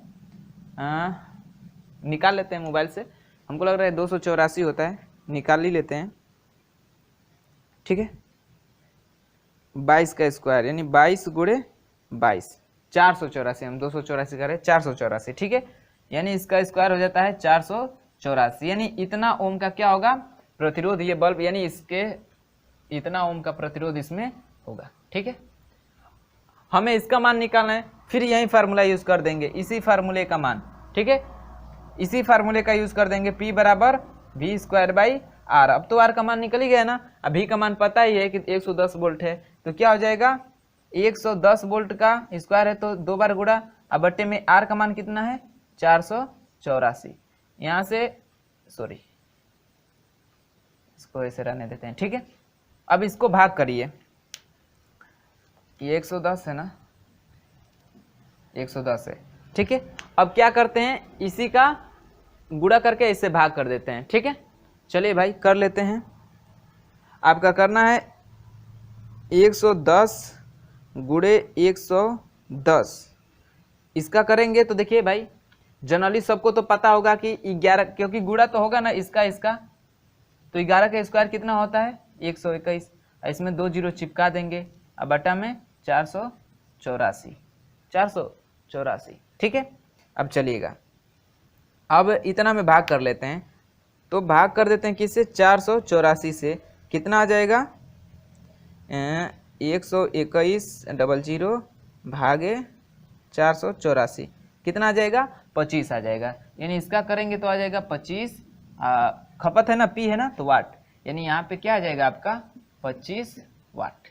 निकाल लेते हैं मोबाइल से, हमको लग रहा है 284 होता है, निकाल ही लेते हैं, ठीक है। 22 का स्क्वायर यानी 22 गुणे 22, 484, हम 284 करें 484, ठीक है, यानी इसका स्क्वायर हो जाता है 484, यानी इतना ओम का क्या होगा प्रतिरोध, ये बल्ब यानी इसके इतना ओम का प्रतिरोध इसमें होगा, ठीक है। हमें इसका मान निकालना है, फिर यही फार्मूला यूज कर देंगे, इसी फार्मूले का मान, ठीक है, इसी फार्मूले का यूज कर देंगे, P बराबर V²/R। अब तो R का मान निकल ही गया ना, अभी का मान पता ही है कि 110 वोल्ट है, तो क्या हो जाएगा 110 वोल्ट का स्क्वायर है तो 2 बार गुणा, अब बट्टे में R का मान कितना है 484, यहाँ से सॉरी इसको ऐसे रहने देते हैं, ठीक है। अब इसको भाग करिए, ये 110 है ना, 110 है, ठीक है। अब क्या करते हैं, इसी का गुणा करके इससे भाग कर देते हैं, ठीक है। चलिए भाई कर लेते हैं, आपका करना है 110 गुणे 110, इसका करेंगे तो देखिए भाई जनरली सबको तो पता होगा कि 11, क्योंकि गुणा तो होगा ना इसका, तो 11 का स्क्वायर कितना होता है 121, इसमें 2 जीरो चिपका देंगे, अब बटा में 484, ठीक है। अब चलिएगा, अब इतना में भाग कर लेते हैं, तो भाग कर देते हैं किससे 484 से, कितना आ जाएगा 121 भागे 484 कितना आ जाएगा 25 आ जाएगा, यानी इसका करेंगे तो आ जाएगा 25, खपत है ना P है ना तो वाट, यानी यहाँ पे क्या आ जाएगा आपका 25 वाट,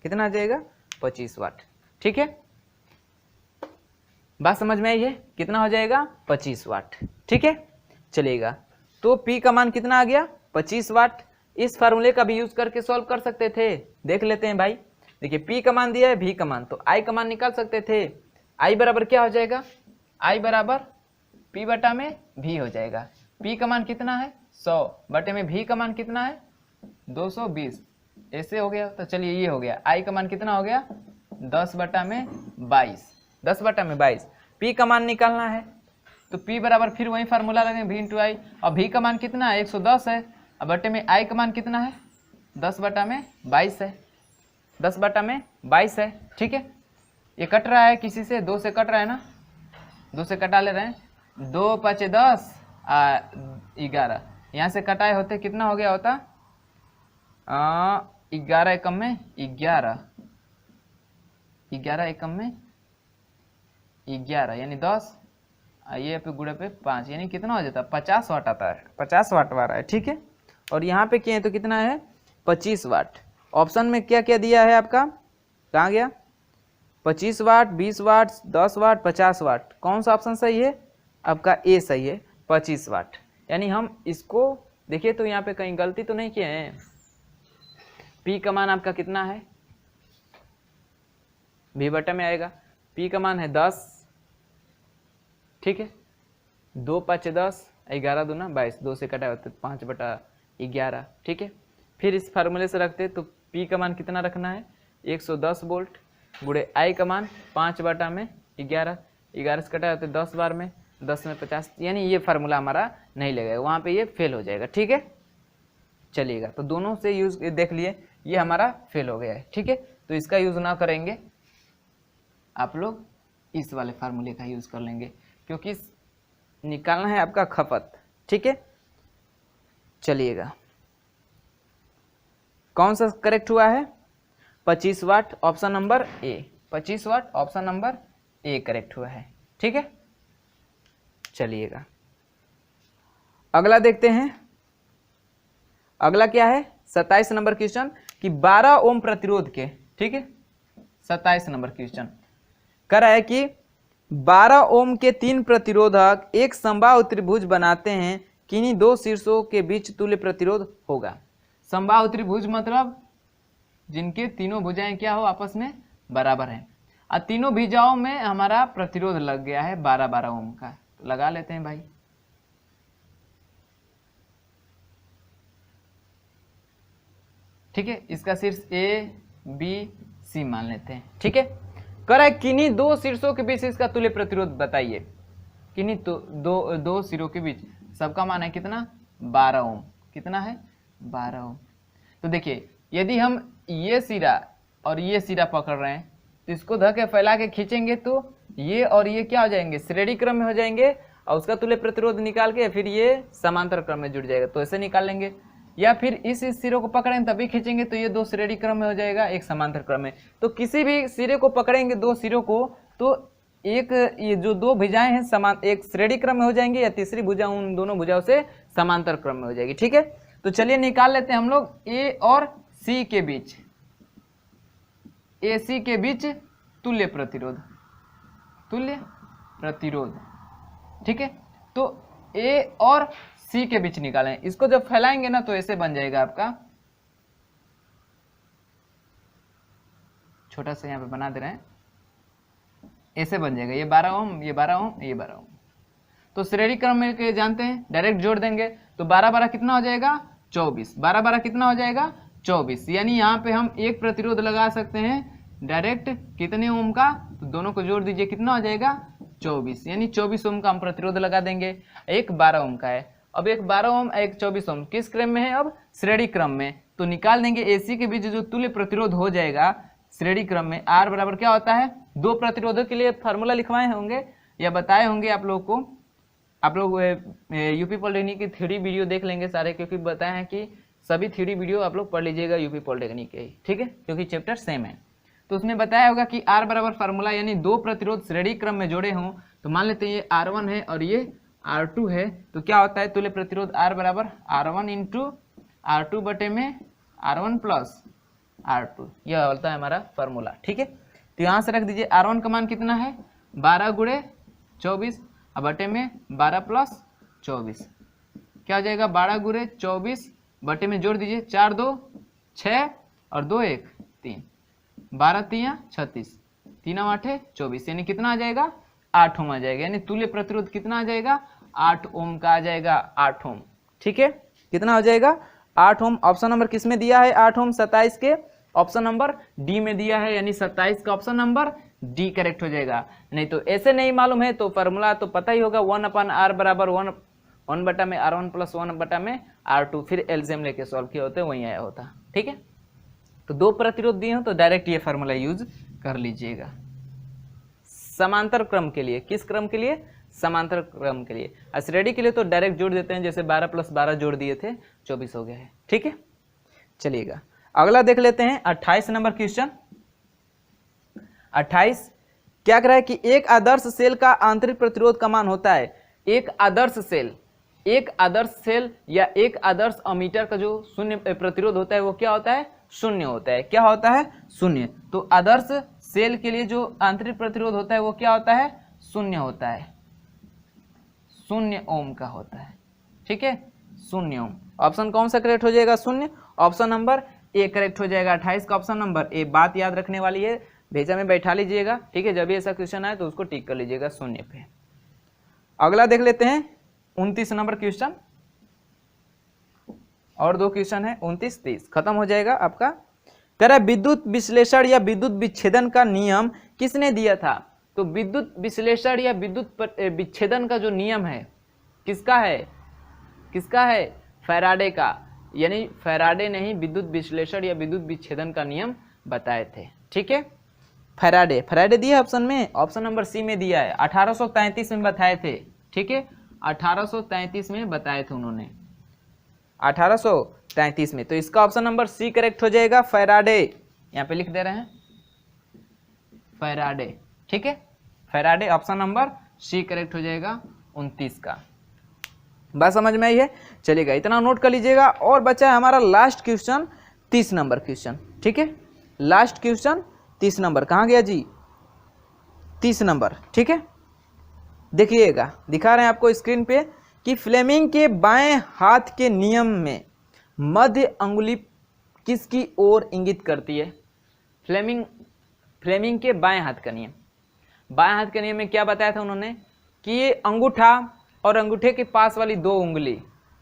कितना आ जाएगा 25 वाट, ठीक है। बात समझ में आई है, कितना हो जाएगा 25 वाट, ठीक है। चलिएगा, तो P का मान कितना आ गया 25 वाट, इस फार्मूले का भी यूज करके सॉल्व कर सकते थे, देख लेते हैं भाई। देखिए P का मान दिया है, V का मान, तो I का मान निकाल सकते थे, I बराबर क्या हो जाएगा, I बराबर P बटा में V हो जाएगा। P का मान कितना है 100 बटे में V का मान कितना है 220, ऐसे हो गया। तो चलिए ये हो गया, I का मान कितना हो गया 10 बटा में 22, 10 बटा में 22। P का मान निकालना है तो P बराबर फिर वही फार्मूला लगेगा V इंटू आई, और V का मान कितना है 110 है, अब बटे में I का मान कितना है 10 बटा में 22 है, 10 बटा में 22 है, ठीक है। ये कट रहा है किसी से, 2 से कट रहा है ना, 2 से कटा ले रहे हैं, 2 5 10 11, यहाँ से कटाए होते कितना हो गया होता 11 एकम में 11, 11 एकम में 11 यानी 10, ये पे गुणे पे 5, यानी कितना हो जाता है 50 वाट आता है, 50 वाट आ रहा है, ठीक है। और यहाँ पे किए तो कितना है 25 वाट। ऑप्शन में क्या क्या दिया है आपका, कहाँ गया 25 वाट, 20 वाट, 10 वाट, 50 वाट, कौन सा ऑप्शन सही है आपका, ए सही है 25 वाट। यानी हम इसको देखिए तो यहाँ पे कहीं गलती तो नहीं किए हैं। P का मान आपका कितना है, V बटा में आएगा, P का मान है 10, ठीक है, 2 5 10, 11 दूना 22, 2 से कटा होता है 5 बटा 11, ठीक है। फिर इस फार्मूले से रखते तो P का मान कितना रखना है 110 वोल्ट गुणे I का मान 5 बटा में 11, 11 से कटा होता है 10 बार में, 10 में 50, यानी ये फार्मूला हमारा नहीं लगेगा, वहाँ पे ये फेल हो जाएगा, ठीक है। चलिएगा तो दोनों से यूज देख लिए, ये हमारा फेल हो गया है, ठीक है। तो इसका यूज ना करेंगे, आप लोग इस वाले फार्मूले का यूज कर लेंगे, क्योंकि निकालना है आपका खपत, ठीक है। चलिएगा कौन सा करेक्ट हुआ है, 25 watt, option number A, 25 watt option number A correct हुआ है, ठीक है। चलिएगा अगला देखते हैं। अगला क्या है 27 नंबर क्वेश्चन कि 12 ओम प्रतिरोध के, ठीक है, 27 नंबर क्वेश्चन कर रहा है कि 12 ओम के 3 प्रतिरोधक एक समबाहु त्रिभुज बनाते हैं, किन्हीं 2 शीर्षों के बीच तुल्य प्रतिरोध होगा। समबाहु त्रिभुज मतलब जिनके तीनों भुजाएं क्या हो आपस में बराबर हैं, और तीनों भुजाओं में हमारा प्रतिरोध लग गया है 12-12 ओम का, तो लगा लेते हैं भाई। ठीक है, इसका शीर्ष ए बी सी मान लेते हैं, ठीक है। कर है किन्हीं 2 शीर्षों के बीच इसका तुल्य प्रतिरोध बताइए, किन्हीं तो दो सिरों के बीच सबका मान है कितना 12 ओम, कितना है 12 ओम। तो देखिए यदि हम ये सिरा और ये सिरा पकड़ रहे हैं तो इसको धके फैला के खींचेंगे तो ये और ये क्या हो जाएंगे श्रेणी क्रम में हो जाएंगे, और उसका तुल्य प्रतिरोध निकाल के फिर ये समांतर क्रम में जुड़ जाएगा, तो ऐसे निकाल लेंगे। या फिर इस सिरे को पकड़ेंगे तभी खींचेंगे तो ये 2 श्रेणी क्रम में हो जाएगा, एक समांतर क्रम में। तो किसी भी सिरे को पकड़ेंगे 2 सिरों को तो एक ये जो 2 भुजाएं हैं समान एक श्रेणी क्रम में हो जाएंगे, या तीसरी भुजा उन दोनों भुजाओं से समांतर क्रम में हो जाएगी, ठीक है। तो चलिए निकाल लेते हैं हम लोग ए और सी के बीच, ए सी के बीच तुल्य प्रतिरोध, तुल्य प्रतिरोध, ठीक है। तो ए और सी के बीच निकालें, इसको जब फैलाएंगे ना तो ऐसे बन जाएगा आपका, छोटा सा यहाँ पे बना दे रहे हैं, ऐसे बन जाएगा, ये 12 ओम, ये 12 ओम, ये 12 ओम। तो श्रेणी क्रम में के जानते हैं, डायरेक्ट जोड़ देंगे तो 12-12 कितना हो जाएगा 24, 12-12 कितना हो जाएगा 24, यानी यहाँ पे हम एक प्रतिरोध लगा सकते हैं डायरेक्ट कितने ओम का, तो दोनों को जोड़ दीजिए कितना हो जाएगा 24, यानी 24 ओम का हम प्रतिरोध लगा देंगे। एक 12 ओम का है, अब एक 12 ओम एक 24 ओम किस क्रम में है, अब श्रेणी क्रम में, तो निकाल देंगे एसी के बीच जो तुल्य प्रतिरोध हो जाएगा श्रेणी क्रम में। आर बराबर क्या होता है, 2 प्रतिरोधों के लिए फार्मूला लिखवाए होंगे या बताए होंगे आप लोग को, आप लोग यूपी पॉलिटेक्निक की थ्योरी वीडियो देख लेंगे सारे, क्योंकि बताए हैं कि सभी थ्योरी वीडियो आप लोग पढ़ लीजिएगा यूपी पॉलिटेक्निक के, ठीक है, क्योंकि चैप्टर सेम है। तो उसमें बताया होगा कि आर बराबर फार्मूला यानी 2 प्रतिरोध श्रेणी क्रम में जोड़े हों, तो मान लेते हैं ये R1 है और ये R2 है, तो क्या होता है तुल्य प्रतिरोध R बराबर R1 इंटू R2 बटे में R1 प्लस R2, यह होता है हमारा फार्मूला, ठीक है। तो यहाँ से रख दीजिए R1 का मान कितना है 12 गुणे 24 बटे में 12 प्लस 24, क्या हो जाएगा 12 गुणे 24 बटे में जोड़ दीजिए 4 2 6 और 2 1 3, 12 3 36, 3 8 24, यानी कितना आ जाएगा 8 ओम आ जाएगा, यानी तुल्य प्रतिरोध कितना आ जाएगा 8 ओम का आ जाएगा, 8 ओम, ठीक है। कितना हो जाएगा 8 ओम। ऑप्शन नंबर किस में दिया है 8 ओम, 27 के ऑप्शन नंबर डी में दिया है, यानी 27 का ऑप्शन नंबर डी करेक्ट हो जाएगा। नहीं तो ऐसे नहीं मालूम है तो फार्मूला तो पता ही होगा 1/r बराबर 1 बटा में R1 प्लस 1 बटा में R2, फिर एलसीएम लेके सॉल्व किया होते वहीं आया होता, ठीक है। तो 2 प्रतिरोध दिए हो तो डायरेक्ट ये फार्मूला यूज कर लीजिएगा समांतर क्रम के लिए। किस क्रम के लिए, समांतर क्रम के लिए। श्रेणी के लिए तो डायरेक्ट जोड़ देते हैं, जैसे 12 प्लस 12 जोड़ दिए थे 24 हो गया है, ठीक है। चलिएगा अगला देख लेते हैं 28 नंबर क्वेश्चन। 28 क्या कह रहा है कि एक आदर्श सेल का आंतरिक प्रतिरोध का मान होता है, एक आदर्श सेल या एक आदर्श अमीटर का जो शून्य प्रतिरोध होता है वो क्या होता है, शून्य होता है। क्या होता है, शून्य। तो आदर्श सेल के लिए जो आंतरिक प्रतिरोध होता है वो क्या होता है, शून्य होता है, 0 ओम का होता है, ठीक है, 0 ओम। ऑप्शन कौन सा करेक्ट हो जाएगा? शून्य। ऑप्शन नंबर ए करेक्ट हो जाएगा। 28 का ऑप्शन नंबर ए। बात याद रखने वाली है, भेजा में बैठा लीजिएगा, ठीक है। जब भी ऐसा क्वेश्चन आए तो उसको टिक कर लीजिएगा शून्य पे। अगला देख लेते हैं 29 नंबर क्वेश्चन, और 2 क्वेश्चन है, 29 30 खत्म हो जाएगा आपका। कह रहा है विद्युत विश्लेषण या विद्युत विच्छेदन का नियम किसने दिया था? तो विद्युत विश्लेषण या विद्युत विच्छेदन का जो नियम है किसका है? किसका है? फैराडे का। यानी फैराडे ने ही विद्युत विश्लेषण या विद्युत विच्छेदन का नियम बताए थे, ठीक है। फैराडे, फैराडे दिया ऑप्शन में, ऑप्शन नंबर सी में दिया है। 1833 में बताए थे, ठीक है। 1833 में बताए थे उन्होंने, 1833 में। तो इसका ऑप्शन नंबर सी करेक्ट हो जाएगा, फैराडे। यहाँ पे लिख दे रहे हैं फैराडे, ठीक है। Faraday option number c correct हो जाएगा 29 का। बात समझ में आई है? चलिएगा, इतना नोट कर लीजिएगा। और बचा है हमारा लास्ट क्वेश्चन 30 नंबर क्वेश्चन, ठीक है। लास्ट क्वेश्चन 30 नंबर कहाँ गया जी? 30 नंबर, ठीक है। देखिएगा, दिखा रहे हैं आपको स्क्रीन पे कि फ्लेमिंग के बाएं हाथ के नियम में मध्य अंगुली किसकी ओर इंगित करती है? फ्लेमिंग के बाएं हाथ का नियम। बाएं हाथ के नियम में क्या बताया था उन्होंने कि ये अंगूठा और अंगूठे के पास वाली 2 उंगली,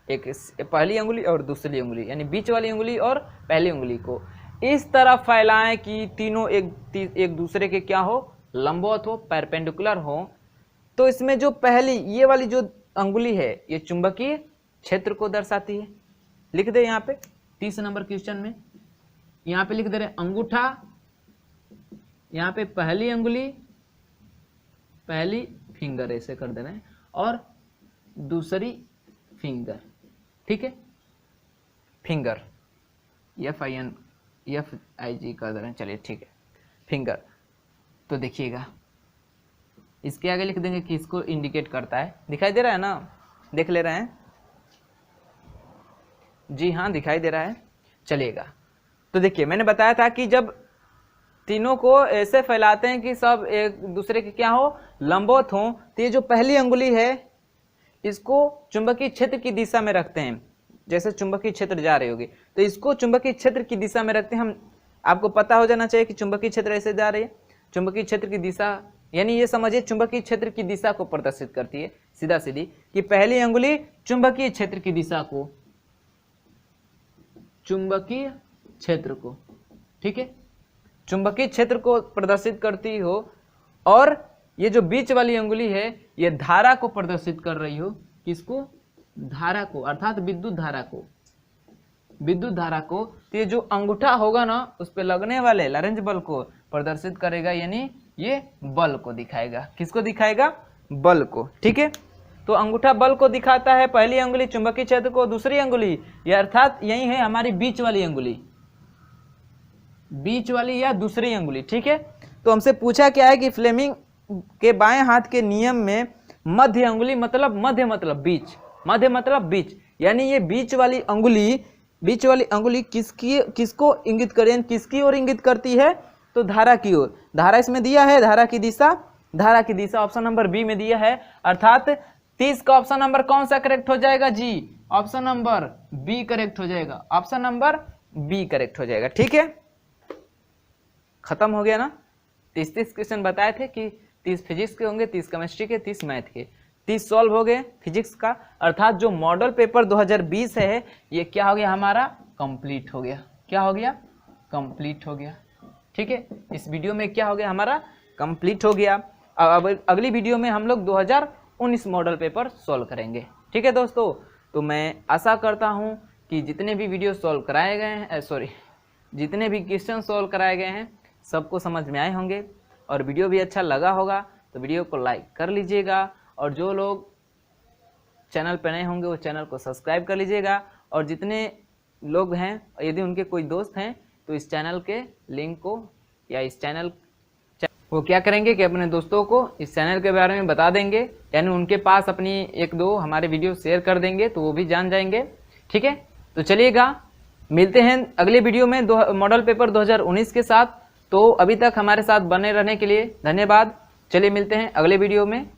एक पहली उंगली और दूसरी उंगली, यानी बीच वाली उंगली और पहली उंगली को इस तरह फैलाएं कि तीनों एक दूसरे के क्या हो? लंबवत हो, परपेंडिकुलर हो। तो इसमें जो पहली ये वाली जो अंगुली है ये चुंबकीय क्षेत्र को दर्शाती है। लिख दे यहाँ पे 30 नंबर क्वेश्चन में, यहाँ पे लिख दे रहे अंगूठा, यहाँ पे पहली अंगुली, पहली फिंगर ऐसे कर दे रहे हैं, और दूसरी फिंगर, ठीक है। फिंगर FING कर दे रहे हैं, चलिए ठीक है, फिंगर। तो देखिएगा इसके आगे लिख देंगे कि इसको इंडिकेट करता है। दिखाई दे रहा है ना? देख ले रहे हैं? जी हाँ, दिखाई दे रहा है। चलिएगा, तो देखिए मैंने बताया था कि जब तीनों को ऐसे फैलाते हैं कि सब एक दूसरे के क्या हो? लंबवत हो, तो ये जो पहली अंगुली है इसको चुंबकीय क्षेत्र की दिशा में रखते हैं। जैसे चुंबकीय क्षेत्र जा रही होगी तो इसको चुंबकीय क्षेत्र की दिशा में रखते हैं। हम आपको पता हो जाना चाहिए कि चुंबकीय क्षेत्र ऐसे जा रही है। चुंबकीय क्षेत्र की दिशा यानी ये समझिए चुंबकीय क्षेत्र की दिशा को प्रदर्शित करती है, सीधा सीधी, कि पहली अंगुली चुंबकीय क्षेत्र की दिशा को, चुंबकीय क्षेत्र को, ठीक है, चुंबकीय क्षेत्र को प्रदर्शित करती हो, और ये जो बीच वाली अंगुली है ये धारा को प्रदर्शित कर रही हो। किसको? धारा को, अर्थात विद्युत धारा को, विद्युत धारा को। तो ये जो अंगूठा होगा ना उस पे लगने वाले लॉरेंज बल को प्रदर्शित करेगा, यानी ये बल को दिखाएगा। किसको दिखाएगा? बल को, ठीक है। तो अंगूठा बल को दिखाता है, पहली अंगुली चुंबकीय क्षेत्र को, दूसरी अंगुली ये अर्थात यही है हमारी बीच वाली अंगुली, बीच वाली या दूसरी अंगुली, ठीक है। तो हमसे पूछा क्या है कि फ्लेमिंग के बाएं हाथ के नियम में मध्य अंगुली मतलब मध्य मतलब बीच, मध्य मतलब बीच, यानी ये बीच वाली अंगुली किसको इंगित करें? किसकी ओर इंगित करती है? तो धारा की ओर। धारा इसमें दिया है, धारा की दिशा ऑप्शन नंबर बी में दिया है, अर्थात 30 का ऑप्शन नंबर कौन सा करेक्ट हो जाएगा जी? ऑप्शन नंबर बी करेक्ट हो जाएगा, ऑप्शन नंबर बी करेक्ट हो जाएगा, ठीक है। खत्म हो गया ना? 30 क्वेश्चन बताए थे कि 30 फिजिक्स के होंगे, 30 केमिस्ट्री के, 30 मैथ के, 30 सॉल्व हो गए फिजिक्स का, अर्थात जो मॉडल पेपर 2020 है ये क्या हो गया हमारा? कंप्लीट हो गया। क्या हो गया? कंप्लीट हो गया, ठीक है। इस वीडियो में क्या हो गया हमारा? कंप्लीट हो गया। अब अगली वीडियो में हम लोग 2019 मॉडल पेपर सॉल्व करेंगे, ठीक है दोस्तों। तो मैं आशा करता हूँ कि जितने भी वीडियो सॉल्व कराए गए हैं, जितने भी क्वेश्चन सॉल्व कराए गए हैं सबको समझ में आए होंगे, और वीडियो भी अच्छा लगा होगा तो वीडियो को लाइक कर लीजिएगा, और जो लोग चैनल पर नए होंगे वो चैनल को सब्सक्राइब कर लीजिएगा, और जितने लोग हैं यदि उनके कोई दोस्त हैं तो इस चैनल के लिंक को या इस चैनल वो क्या करेंगे कि अपने दोस्तों को इस चैनल के बारे में बता देंगे, यानी उनके पास अपनी 1-2 हमारे वीडियो शेयर कर देंगे तो वो भी जान जाएंगे, ठीक है। तो चलिएगा, मिलते हैं अगले वीडियो में मॉडल पेपर 2019 के साथ। तो अभी तक हमारे साथ बने रहने के लिए धन्यवाद। चलिए मिलते हैं अगले वीडियो में।